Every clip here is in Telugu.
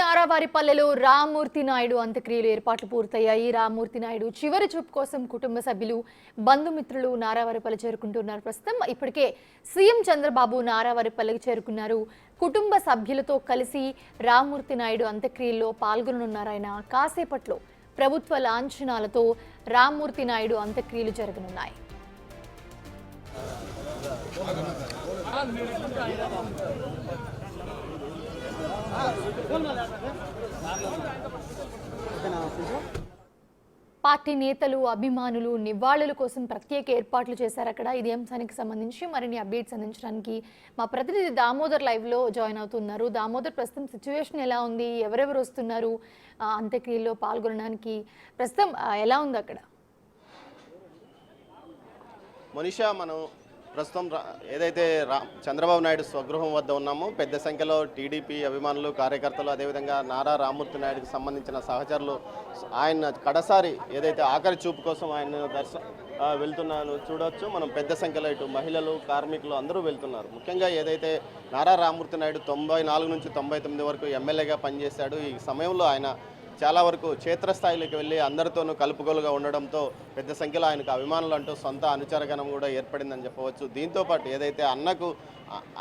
నారావారిపల్లెలో రామ్మూర్తి నాయుడు అంత్యక్రియలు ఏర్పాట్లు పూర్తయ్యాయి. రామ్మూర్తి నాయుడు చివరి చూపు కోసం కుటుంబ సభ్యులు, బంధుమిత్రులు నారావారిపల్లె చేరుకుంటున్నారు. ప్రస్తుతం ఇప్పటికే సీఎం చంద్రబాబు నారావారిపల్లెకి చేరుకున్నారు. కుటుంబ సభ్యులతో కలిసి రామ్మూర్తి నాయుడు అంత్యక్రియల్లో పాల్గొననున్నారు. ఆయన కాసేపట్లో ప్రభుత్వ లాంఛనాలతో రామ్మూర్తి నాయుడు అంత్యక్రియలు జరగనున్నాయి. పార్టీ నేతలు, అభిమానులు నివాళుల కోసం ప్రత్యేక ఏర్పాట్లు చేశారు అక్కడ. ఇది అంశానికి సంబంధించి మరిన్ని అప్డేట్స్ అందించడానికి మా ప్రతినిధి దామోదర్ లైవ్లో జాయిన్ అవుతున్నారు. దామోదర్, ప్రస్తుతం సిచ్యువేషన్ ఎలా ఉంది? ఎవరెవరు వస్తున్నారు అంత్యక్రియల్లో పాల్గొనడానికి? ప్రస్తుతం ఎలా ఉంది అక్కడ? మనీషా, మనం ప్రస్తుతం ఏదైతే చంద్రబాబు నాయుడు స్వగృహం వద్ద ఉన్నామో పెద్ద సంఖ్యలో టీడీపీ అభిమానులు, కార్యకర్తలు, అదేవిధంగా నారా రామ్మూర్తి నాయుడుకి సంబంధించిన సహచరులు ఆయన కడసారి ఏదైతే ఆఖరి చూపు కోసం ఆయన వెళ్తున్నాను చూడవచ్చు. మనం పెద్ద సంఖ్యలో ఇటు మహిళలు, కార్మికులు అందరూ వెళ్తున్నారు. ముఖ్యంగా ఏదైతే నారా రామ్మూర్తి నాయుడు 94 నుంచి 99 వరకు ఎమ్మెల్యేగా పనిచేశాడు. ఈ సమయంలో ఆయన చాలా వరకు క్షేత్రస్థాయిలోకి వెళ్ళి అందరితోనూ కలుపుగోలుగా ఉండడంతో పెద్ద సంఖ్యలో ఆయనకు అభిమానులు అంటూ సొంత అనుచరగణం కూడా ఏర్పడిందని చెప్పవచ్చు. దీంతోపాటు ఏదైతే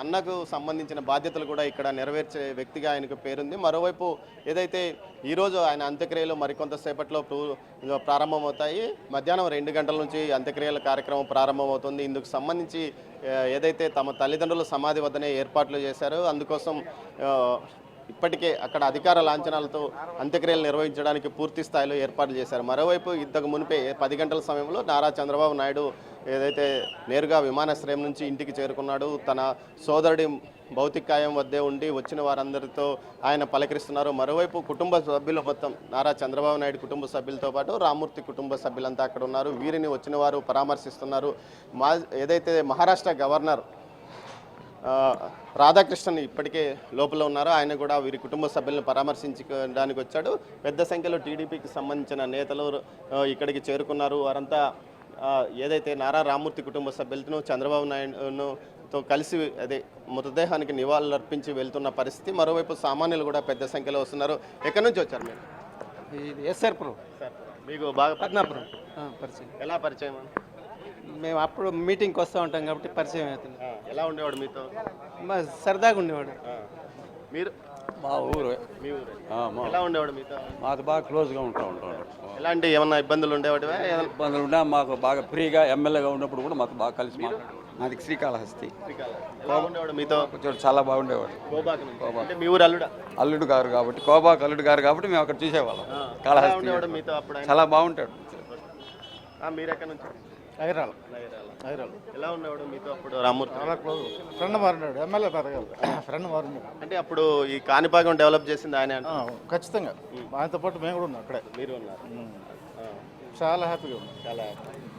అన్నకు సంబంధించిన బాధ్యతలు కూడా ఇక్కడ నెరవేర్చే వ్యక్తిగా ఆయనకు పేరుంది. మరోవైపు ఏదైతే ఈరోజు ఆయన అంత్యక్రియలు మరికొంతసేపట్లో ప్రారంభమవుతాయి. మధ్యాహ్నం 2 గంటల నుంచి అంత్యక్రియల కార్యక్రమం ప్రారంభమవుతుంది. ఇందుకు సంబంధించి ఏదైతే తమ తల్లిదండ్రుల సమాధి వద్దనే ఏర్పాట్లు చేశారో అందుకోసం ఇప్పటికే అక్కడ అధికార లాంఛనాలతో అంత్యక్రియలు నిర్వహించడానికి పూర్తి స్థాయిలో ఏర్పాట్లు చేశారు. మరోవైపు ఇంతకు మునిపే 10 గంటల సమయంలో నారా చంద్రబాబు నాయుడు ఏదైతే నేరుగా విమానాశ్రయం నుంచి ఇంటికి చేరుకున్నాడు. తన సోదరుడి భౌతికాయం వద్దే ఉండి వచ్చిన వారందరితో ఆయన పలకరిస్తున్నారు. మరోవైపు కుటుంబ సభ్యులు మొత్తం నారా చంద్రబాబు నాయుడు కుటుంబ సభ్యులతో పాటు రామ్మూర్తి కుటుంబ సభ్యులంతా అక్కడ ఉన్నారు. వీరిని వచ్చిన వారు పరామర్శిస్తున్నారు. ఏదైతే మహారాష్ట్ర గవర్నర్ రాధాకృష్ణన్ ఇప్పటికే లోపల ఉన్నారో ఆయన కూడా వీరి కుటుంబ సభ్యులను పరామర్శించడానికి వచ్చాడు. పెద్ద సంఖ్యలో టీడీపీకి సంబంధించిన నేతలు ఇక్కడికి చేరుకున్నారు. వారంతా ఏదైతే నారా రామ్మూర్తి కుటుంబ సభ్యులను చంద్రబాబు నాయుడుతో కలిసి మృతదేహానికి నివాళులు అర్పించి వెళ్తున్న పరిస్థితి. మరోవైపు సామాన్యులు కూడా పెద్ద సంఖ్యలో వస్తున్నారు. ఎక్కడి నుంచి వచ్చారు మీరు? ఎస్ఆర్పురం. మీకు బాగా పద్నాపురం పరిచయం. ఎలా పరిచయం? మేము అప్పుడు మీటింగ్కి వస్తూ ఉంటాం కాబట్టి పరిచయం అవుతుంది. ఎలా ఉండేవాడు మీతో? సరదాగా ఉండేవాడు. మీరు? మా ఊరు. మీ ఊరు. ఎలా ఉండేవాడు మీతో? మాకు బాగా క్లోజ్గా ఉంటాడు. ఎలాంటి ఏమన్నా ఇబ్బందులు ఉండేవాడివా? ఇబ్బందులు ఉన్నా మాకు బాగా ఫ్రీగా ఎమ్మెల్యేగా ఉన్నప్పుడు కూడా మాకు బాగా కలిసి మాది శ్రీకాళహస్తి. ఎలా ఉండేవాడు మీతో? కొంచెం చాలా బాగుండేవాడు. అంటే మీ ఊరు అల్లుడు గారు కాబట్టి, కోబాకు అల్లుడు గారు కాబట్టి మేము అక్కడ చూసేవాళ్ళం. కాళహస్తి మీతో అప్పుడు చాలా బాగుంటాడు. మీరు ఎక్కడి నుంచి? ఐరాల. ఎలా ఉండేవాడు మీతో అప్పుడు రామ్మూర్తి? ఫ్రెండ్ మారినాడు, ఎమ్మెల్యే ఫ్రెండ్ మారినాడు. అంటే అప్పుడు ఈ కాణిపాకం డెవలప్ చేసింది ఆయన? ఖచ్చితంగా ఆయనతో పాటు మేము కూడా ఉన్నాం అక్కడే. మీరు ఉన్నారు? చాలా హ్యాపీగా ఉన్నాం. చాలా.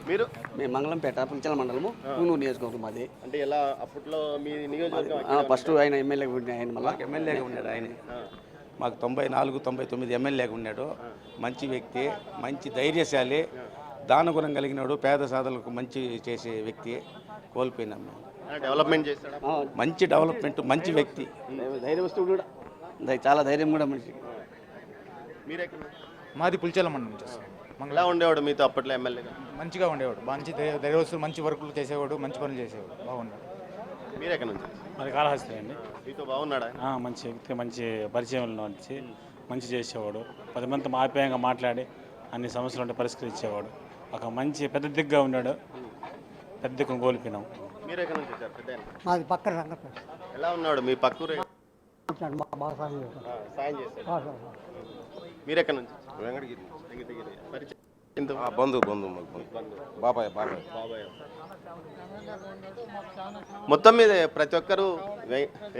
మీరు? మేము మంగళంపేట పుంచల మండలము పూనూరు నియోజకవర్గం మాది. అంటే ఎలా అప్పట్లో మీ నియోజకవర్గం? ఫస్ట్ ఆయన ఎమ్మెల్యేగా ఉన్నాడు. ఆయన మళ్ళీ ఎమ్మెల్యేగా ఉన్నాడు. ఆయన మాకు 94, 99 ఎమ్మెల్యేగా ఉన్నాడు. మంచి వ్యక్తి, మంచి ధైర్యశాలి, దానగుణం కలిగినాడు, పేద సాధనలకు మంచి చేసే వ్యక్తి. కోల్పోయినాం మేము. డెవలప్మెంట్ చేస్తాడు. మంచి డెవలప్మెంట్, మంచి వ్యక్తి, ధైర్యవస్తుడు కూడా, చాలా ధైర్యం కూడా మనిషి. మాది పుల్చెల మండలం చేస్తాం. ఎలా ఉండేవాడు మీతో అప్పట్లో ఎమ్మెల్యేగా? మంచిగా ఉండేవాడు, మంచి ధైర్యవస్తుడు, మంచి వర్కులు చేసేవాడు, మంచి పనులు చేసేవాడు, బాగున్నాడు. మీరు ఎక్కడి నుంచి? అది కాళహస్తి అండి. మీతో బాగున్నాడా? మంచి వ్యక్తి, మంచి పరిచయం నుంచి మంచి చేసేవాడు. 10 మందితో ఆప్యాయంగా మాట్లాడి అన్ని సమస్యలు ఉంటే పరిష్కరించేవాడు. ఒక మంచి పెద్ద దిగ్గా ఉన్నాడు. పెద్ద దిక్కును కోల్పోయినాం. మీరు ఎక్కడి నుంచి వచ్చారు? పెద్ద మాది పక్కన రంగపేట. ఎలా ఉన్నాడు మీ పక్కూరు? సాయం చేస్తాడు. మీరు ఎక్కడి నుంచి? వెంకటగిరి. పరిచయం బంధువు బాబాయ్. మొత్తం మీద ప్రతి ఒక్కరూ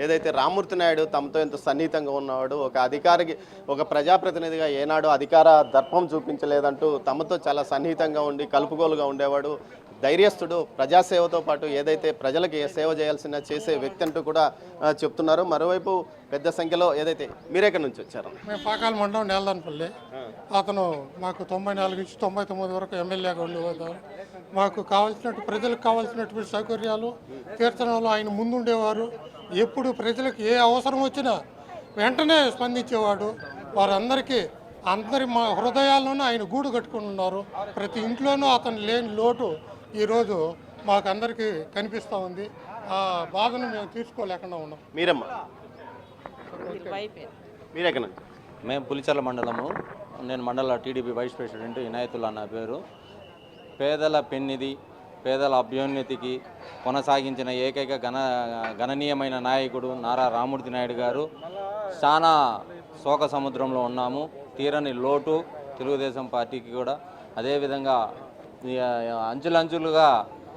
ఏదైతే రామ్మూర్తి నాయుడు తమతో ఎంత సన్నిహితంగా ఉన్నవాడు, ఒక అధికారికి, ఒక ప్రజాప్రతినిధిగా ఏనాడు అధికార దర్పం చూపించలేదంటూ తమతో చాలా సన్నిహితంగా ఉండి కలుపుగోలుగా ఉండేవాడు. ధైర్యస్తుడు, ప్రజాసేవతో పాటు ఏదైతే ప్రజలకు సేవ చేయాల్సిన చేసే వ్యక్తి అంటూ కూడా చెప్తున్నారు. మరోవైపు పెద్ద సంఖ్యలో ఏదైతే మీరెక్కడి నుంచి వచ్చారు? మేము పాకాల మండలం నేలదానపల్లి. అతను మాకు 94 నుంచి 99 వరకు ఎమ్మెల్యేగా ఉండేవాడు. మాకు కావాల్సినట్టు ప్రజలకు కావాల్సినటువంటి సౌకర్యాలు తీర్చడంలో ఆయన ముందుండేవారు. ఎప్పుడు ప్రజలకు ఏ అవసరం వచ్చినా వెంటనే స్పందించేవాడు. వారందరికీ అందరి మా హృదయాల్లోనూ ఆయన గూడు కట్టుకుని ఉన్నారు. ప్రతి ఇంట్లోనూ అతను లేని లోటు ఈరోజు మాకందరికీ కనిపిస్తూ ఉంది. ఆ బాధను మేము తీర్చుకోలేకుండా ఉన్నాం. మీరమ్మా మీరెక్కడ నుంచి? మేము పులిచెర్ల మండలము. నేను మండల టీడీపీ వైస్ ప్రెసిడెంట్ ఇనాయతుల్లా నా పేరు. పేదల పెన్నిది, పేదల అభ్యున్నతికి కొనసాగించిన ఏకైక గణనీయమైన నాయకుడు నారా రామ్మూర్తి నాయుడు గారు. చాలా శోక సముద్రంలో ఉన్నాము. తీరని లోటు తెలుగుదేశం పార్టీకి కూడా. అదేవిధంగా అంచులంచులుగా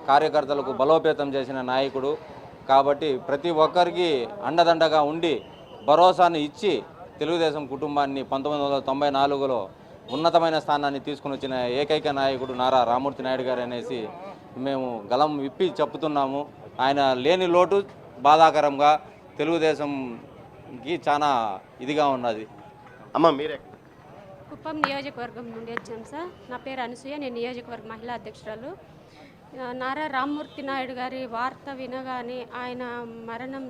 కార్యకర్తలకు బలోపేతం చేసిన నాయకుడు కాబట్టి ప్రతి ఒక్కరికి అండదండగా ఉండి భరోసాను ఇచ్చి తెలుగుదేశం కుటుంబాన్ని 1994లో ఉన్నతమైన స్థానాన్ని తీసుకుని వచ్చిన ఏకైక నాయకుడు నారా రామ్మూర్తి నాయుడు గారు అనేసి మేము గలం విప్పి చెప్తున్నాము. ఆయన లేని లోటు బాధాకరంగా తెలుగుదేశంకి చాలా ఇదిగా ఉన్నది. అమ్మ మీరే? కుప్పం నియోజకవర్గం నుండి వచ్చాం సార్. నా పేరు అనసూయ, నేను నియోజకవర్గ మహిళా అధ్యక్షురాలు. నారా రామ్మూర్తి నాయుడు గారి వార్త వినగానే ఆయన మరణం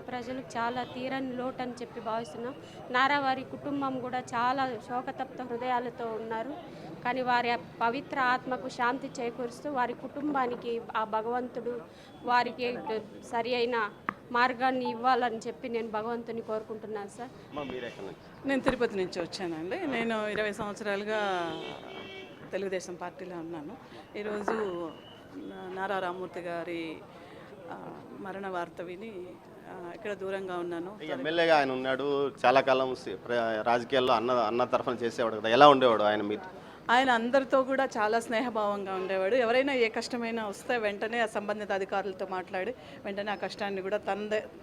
ప్రజలకు చాలా తీరని లోటు అని చెప్పి భావిస్తున్నాం. నారా వారి కుటుంబం కూడా చాలా శోకతప్త హృదయాలతో ఉన్నారు. కానీ వారి పవిత్ర ఆత్మకు శాంతి చేకూరుస్తూ వారి కుటుంబానికి ఆ భగవంతుడు వారికి సరి అయిన మార్గాన్ని ఇవ్వాలని చెప్పి నేను భగవంతుని కోరుకుంటున్నాను సార్. నేను తిరుపతి నుంచి వచ్చానండి. నేను 20 సంవత్సరాలుగా తెలుగుదేశం పార్టీలో ఉన్నాను. ఈరోజు నారా రామ్మూర్తి గారి మరణ వార్త విని ఇక్కడ దూరంగా ఉన్నాను. ఎమ్మెల్యేగా ఆయన ఉన్నాడు, చాలా కాలం రాజకీయాల్లో అన్న తరఫున చేసేవాడు కదా, ఎలా ఉండేవాడు ఆయన మీతో? ఆయన అందరితో కూడా చాలా స్నేహభావంగా ఉండేవాడు. ఎవరైనా ఏ కష్టమైనా వస్తే వెంటనే ఆ సంబంధిత అధికారులతో మాట్లాడి వెంటనే ఆ కష్టాన్ని కూడా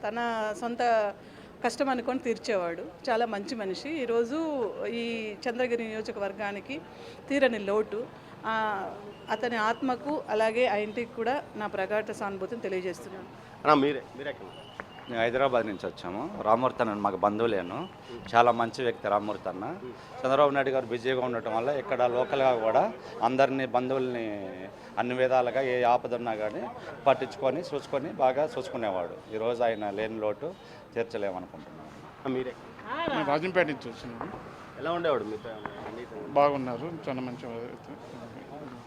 తన సొంత కష్టం అనుకొని తీర్చేవాడు. చాలా మంచి మనిషి. ఈరోజు ఈ చంద్రగిరి నియోజకవర్గానికి తీరని లోటు. అతని ఆత్మకు అలాగే ఆ ఇంటికి కూడా నా ప్రగాఢ సానుభూతిని తెలియజేస్తున్నాను. మేము హైదరాబాద్ నుంచి వచ్చాము. రామ్మూర్తి అన్న మాకు బంధువులేను. చాలా మంచి వ్యక్తి రామ్మూర్తి అన్న. చంద్రబాబు నాయుడు గారు బిజీగా ఉండటం వల్ల ఇక్కడ లోకల్గా కూడా అందరినీ బంధువుల్ని అన్ని విధాలుగా ఏ ఆపద ఉన్నా కానీ పట్టించుకొని చూసుకొని బాగా చూసుకునేవాడు. ఈరోజు ఆయన లేని లోటు తీర్చలేమనుకుంటున్నాను. మీరే? రాజంపేట నుంచి వచ్చినాము. ఎలా ఉండేవాడు మీతో? బాగున్నారు, చాలా మంచి.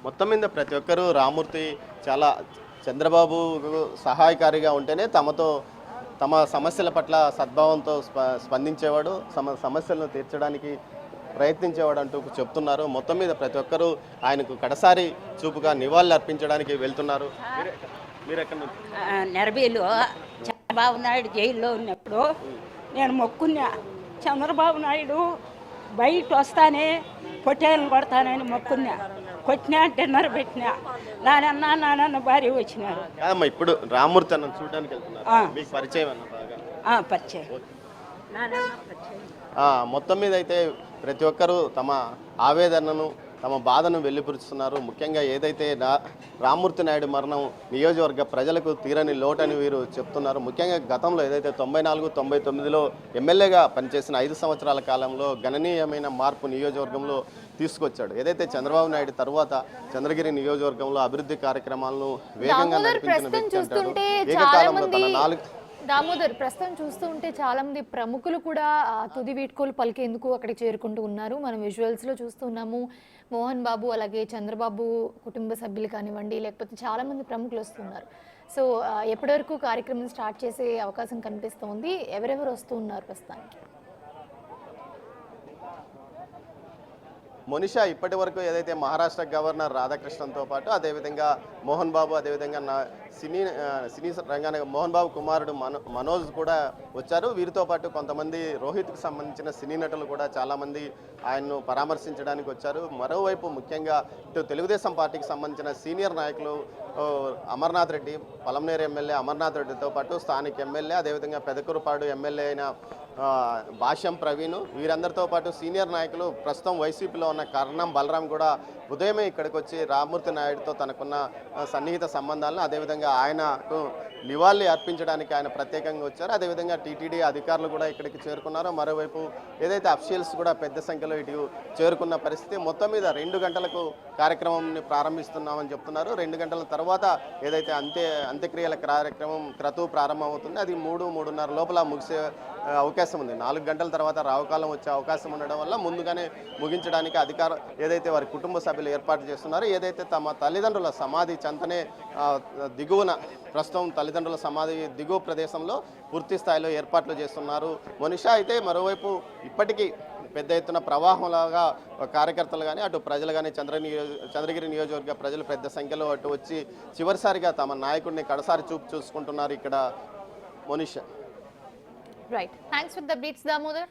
మొత్తం మీద ప్రతి ఒక్కరూ రామ్మూర్తి చాలా చంద్రబాబు సహాయకారిగా ఉంటేనే తమ సమస్యల పట్ల సద్భావంతో స్పందించేవాడు, సమస్యలను తీర్చడానికి ప్రయత్నించేవాడు అంటూ చెప్తున్నారు. మొత్తం మీద ప్రతి ఒక్కరూ ఆయనకు కడసారి చూపుగా నివాళులు అర్పించడానికి వెళ్తున్నారు. మీరు ఎక్కడి నుంచి? నెరబీలో చంద్రబాబు నాయుడు జైల్లో ఉన్నప్పుడు నేను మొక్కున్నా, చంద్రబాబు నాయుడు బయట వస్తానే పొట్టేలను కొడతానని మొక్కున్నా. కొట్టినా, డిన్నర్ పెట్టినా. నాన్న భార్య వచ్చినారు. ఇప్పుడు రామ్మూర్తి అన్న చూడడానికి వెళ్తున్నారు. మీకు పరిచయం అన్న బాగా? పరిచయం. మొత్తం మీద అయితే ప్రతి ఒక్కరూ తమ ఆవేదనను, తమ బాధను వెల్లిపురుస్తున్నారు. ముఖ్యంగా ఏదైతే రామ్మూర్తి నాయుడు మరణం నియోజకవర్గ ప్రజలకు తీరని లోటని వీరు చెప్తున్నారు. ముఖ్యంగా గతంలో ఏదైతే 94, 99లో ఎమ్మెల్యేగా పనిచేసిన 5 సంవత్సరాల కాలంలో గణనీయమైన మార్పు నియోజకవర్గంలో తీసుకొచ్చాడు. ఏదైతే చంద్రబాబు నాయుడు తర్వాత చంద్రగిరి నియోజకవర్గంలో అభివృద్ధి కార్యక్రమాలను వేగంగా నడిపించిన వ్యక్తి అంటాడు. ఏకకాలంలో తన 4 దామోదర్, ప్రస్తుతం చూస్తూ ఉంటే చాలా మంది ప్రముఖులు కూడా తుది వీడ్కోలు పలికేందుకు అక్కడికి చేరుకుంటూ ఉన్నారు. మనం విజువల్స్లో చూస్తున్నాము. మోహన్ బాబు అలాగే చంద్రబాబు కుటుంబ సభ్యులు కానివ్వండి, లేకపోతే చాలా మంది ప్రముఖులు వస్తున్నారు. సో ఎప్పటి వరకు కార్యక్రమం స్టార్ట్ చేసే అవకాశం కనిపిస్తోంది? ఎవరెవరు వస్తూ ఉన్నారు ప్రస్తుతానికి? మోనిషా, ఇప్పటి వరకు ఏదైతే మహారాష్ట్ర గవర్నర్ రాధాకృష్ణన్తో పాటు అదేవిధంగా మోహన్ బాబు, అదేవిధంగా సినీ రంగానికి మోహన్ బాబు కుమారుడు మనోజ్ కూడా వచ్చారు. వీరితో పాటు కొంతమంది రోహిత్కి సంబంధించిన సినీ నటులు కూడా చాలామంది ఆయన్ను పరామర్శించడానికి వచ్చారు. మరోవైపు ముఖ్యంగా ఇటు తెలుగుదేశం పార్టీకి సంబంధించిన సీనియర్ నాయకులు అమర్నాథ్ రెడ్డి, పలమనేరు ఎమ్మెల్యే అమర్నాథ్ రెడ్డితో పాటు స్థానిక ఎమ్మెల్యే, అదేవిధంగా పెదకూరుపాడు ఎమ్మెల్యే అయిన భాష్యం ప్రవీణ్, వీరందరితో పాటు సీనియర్ నాయకులు ప్రస్తుతం వైసీపీలో ఉన్న కర్ణం బలరాం కూడా ఉదయమే ఇక్కడికి వచ్చి రామ్మూర్తి నాయుడుతో తనకున్న సన్నిహిత సంబంధాలను, అదేవిధంగా ఆయనకు నివాళి అర్పించడానికి ఆయన ప్రత్యేకంగా వచ్చారు. అదేవిధంగా టీటీడీ అధికారులు కూడా ఇక్కడికి చేరుకున్నారు. మరోవైపు ఏదైతే అఫీషియల్స్ కూడా పెద్ద సంఖ్యలో ఇటు చేరుకున్న పరిస్థితి. మొత్తం మీద 2 గంటలకు కార్యక్రమాన్ని ప్రారంభిస్తున్నామని చెప్తున్నారు. 2 గంటల తర్వాత ఏదైతే అంత్యక్రియల కార్యక్రమం క్రతువు ప్రారంభమవుతుంది, అది 3-3:30 లోపల ముగిసే అవకాశం ఉంది. 4 గంటల తర్వాత రావుకాలం వచ్చే అవకాశం ఉండడం వల్ల ముందుగానే ముగించడానికి అధికారం ఏదైతే వారి కుటుంబ సభ్యులు ఏర్పాటు చేస్తున్నారో, ఏదైతే తమ తల్లిదండ్రుల సమాధి చెంతనే దిగువన ప్రస్తుతం తల్లిదండ్రుల సమాధి దిగువ ప్రదేశంలో పూర్తి స్థాయిలో ఏర్పాట్లు చేస్తున్నారు. మనిషా అయితే మరోవైపు ఇప్పటికీ పెద్ద ఎత్తున ప్రవాహంలాగా కార్యకర్తలు కానీ అటు ప్రజలు కానీ చంద్రగిరి నియోజకవర్గ ప్రజలు పెద్ద సంఖ్యలో అటు వచ్చి చివరిసారిగా తమ నాయకుడిని కడసారి చూసుకుంటున్నారు ఇక్కడ. Monisha. Right, thanks for the beats Damodar.